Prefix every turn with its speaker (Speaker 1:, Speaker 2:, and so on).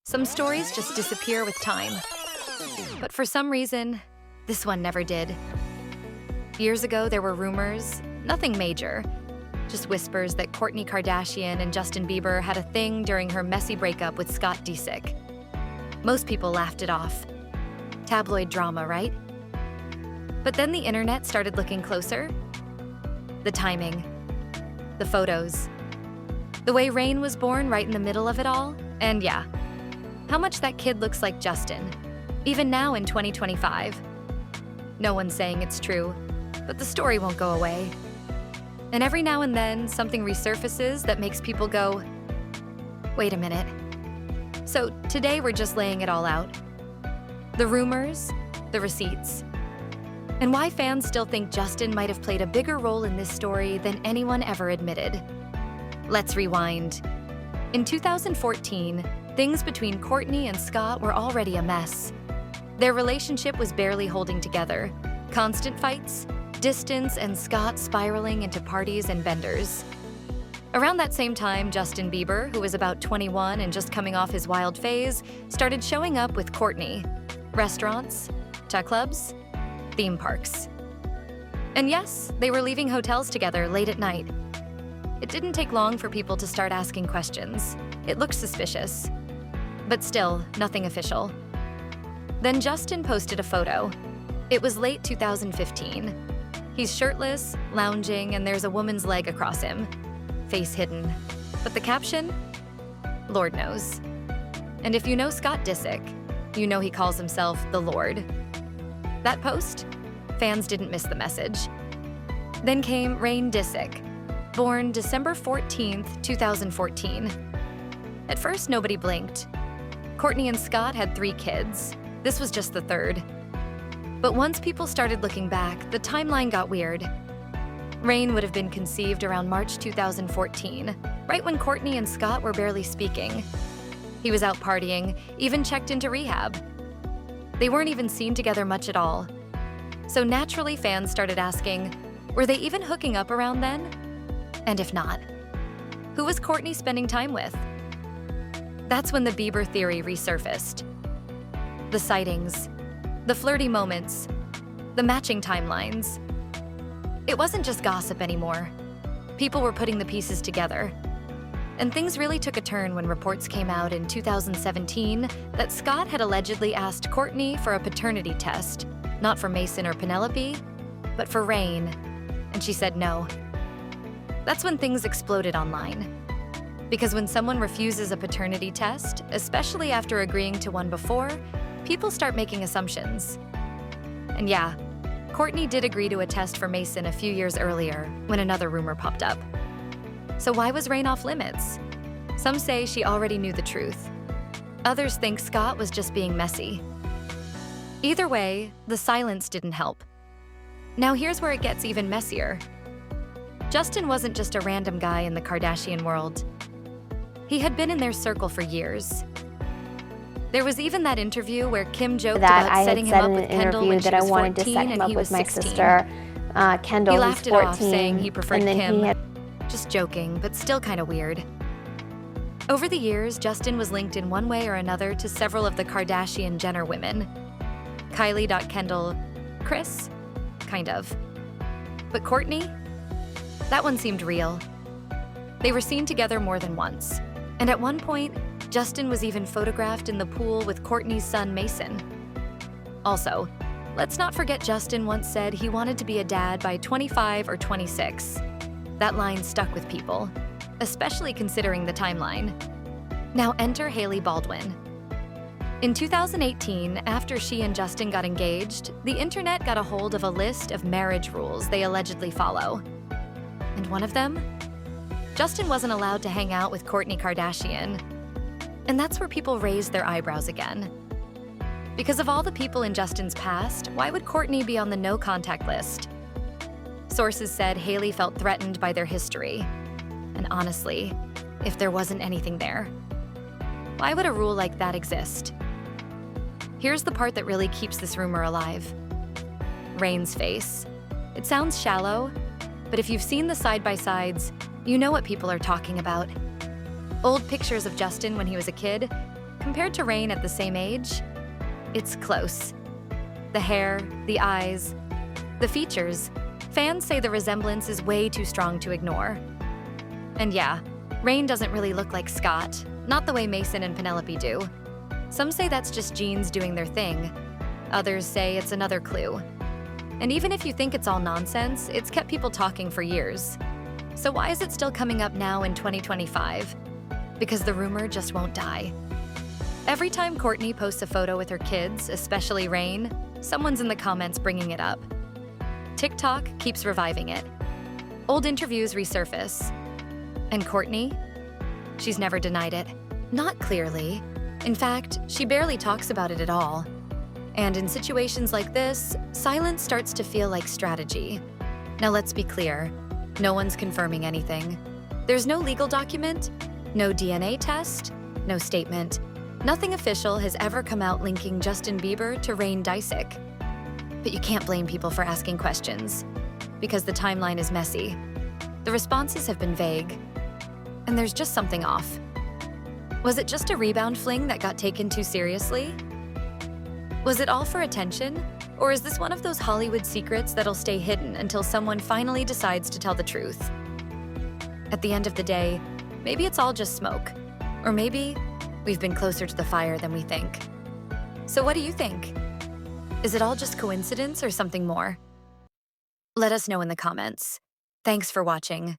Speaker 1: Some stories just disappear with time. But for some reason, this one never did. Years ago, there were rumors, nothing major, just whispers that Kourtney Kardashian and Justin Bieber had a thing during her messy breakup with Scott Disick. Most people laughed it off. Tabloid drama, right? But then the internet started looking closer. The timing, the photos, the way Rain was born right in the middle of it all, and yeah, how much that kid looks like Justin, even now in 2025. No one's saying it's true, but the story won't go away. And every now and then, something resurfaces that makes people go, wait a minute. So today we're just laying it all out. The rumors, the receipts, and why fans still think Justin might have played a bigger role in this story than anyone ever admitted. Let's rewind. In 2014, things between Kourtney and Scott were already a mess. Their relationship was barely holding together. Constant fights, distance, and Scott spiraling into parties and benders. Around that same time, Justin Bieber, who was about 21 and just coming off his wild phase, started showing up with Kourtney. Restaurants, tech clubs, theme parks. And yes, they were leaving hotels together late at night. It didn't take long for people to start asking questions. It looked suspicious. But still, nothing official. Then Justin posted a photo. It was late 2015. He's shirtless, lounging, and there's a woman's leg across him, face hidden. But the caption? Lord knows. And if you know Scott Disick, you know he calls himself the Lord. That post? Fans didn't miss the message. Then came Rain Disick, born December 14th, 2014. At first, nobody blinked. Kourtney and Scott had 3 kids. This was just the 3rd. But once people started looking back, the timeline got weird. Rain would have been conceived around March 2014, right when Kourtney and Scott were barely speaking. He was out partying, even checked into rehab. They weren't even seen together much at all. So naturally, fans started asking, were they even hooking up around then? And if not, who was Kourtney spending time with? That's when the Bieber theory resurfaced. The sightings, the flirty moments, the matching timelines. It wasn't just gossip anymore. People were putting the pieces together. And things really took a turn when reports came out in 2017 that Scott had allegedly asked Kourtney for a paternity test, not for Mason or Penelope, but for Rain, and she said no. That's when things exploded online. Because when someone refuses a paternity test, especially after agreeing to one before, people start making assumptions. And yeah, Kourtney did agree to a test for Mason a few years earlier when another rumor popped up. So why was Rain off limits? Some say she already knew the truth. Others think Scott was just being messy. Either way, the silence didn't help. Now here's where it gets even messier. Justin wasn't just a random guy in the Kardashian world. He had been in their circle for years. There was even that interview where Kim joked about setting him up with Kendall when she was 14 and he was 16.
Speaker 2: Kendall,
Speaker 1: he laughed it
Speaker 2: 14,
Speaker 1: off, saying he preferred Kim.
Speaker 2: He
Speaker 1: Just joking, but still kind of weird. Over the years, Justin was linked in one way or another to several of the Kardashian-Jenner women. Kylie.Kendall, Kris? Kind of. But Kourtney? That one seemed real. They were seen together more than once. And at one point, Justin was even photographed in the pool with Kourtney's son, Mason. Also, let's not forget Justin once said he wanted to be a dad by 25 or 26. That line stuck with people, especially considering the timeline. Now enter Hailey Baldwin. In 2018, after she and Justin got engaged, the internet got a hold of a list of marriage rules they allegedly follow. And one of them? Justin wasn't allowed to hang out with Kourtney Kardashian. And that's where people raised their eyebrows again. Because of all the people in Justin's past, why would Kourtney be on the no-contact list? Sources said Hailey felt threatened by their history. And honestly, if there wasn't anything there, why would a rule like that exist? Here's the part that really keeps this rumor alive. Rain's face. It sounds shallow, but if you've seen the side-by-sides, you know what people are talking about. Old pictures of Justin when he was a kid, compared to Rain at the same age, it's close. The hair, the eyes, the features. Fans say the resemblance is way too strong to ignore. And yeah, Rain doesn't really look like Scott, not the way Mason and Penelope do. Some say that's just genes doing their thing. Others say it's another clue. And even if you think it's all nonsense, it's kept people talking for years. So why is it still coming up now in 2025? Because the rumor just won't die. Every time Kourtney posts a photo with her kids, especially Rain, someone's in the comments bringing it up. TikTok keeps reviving it. Old interviews resurface. And Kourtney? She's never denied it. Not clearly. In fact, she barely talks about it at all. And in situations like this, silence starts to feel like strategy. Now let's be clear. No one's confirming anything. There's no legal document, no DNA test, no statement. Nothing official has ever come out linking Justin Bieber to Rain Disick. But you can't blame people for asking questions, because the timeline is messy. The responses have been vague, and there's just something off. Was it just a rebound fling that got taken too seriously? Was it all for attention? Or is this one of those Hollywood secrets that'll stay hidden until someone finally decides to tell the truth? At the end of the day, maybe it's all just smoke. Or maybe we've been closer to the fire than we think. So what do you think? Is it all just coincidence or something more? Let us know in the comments. Thanks for watching.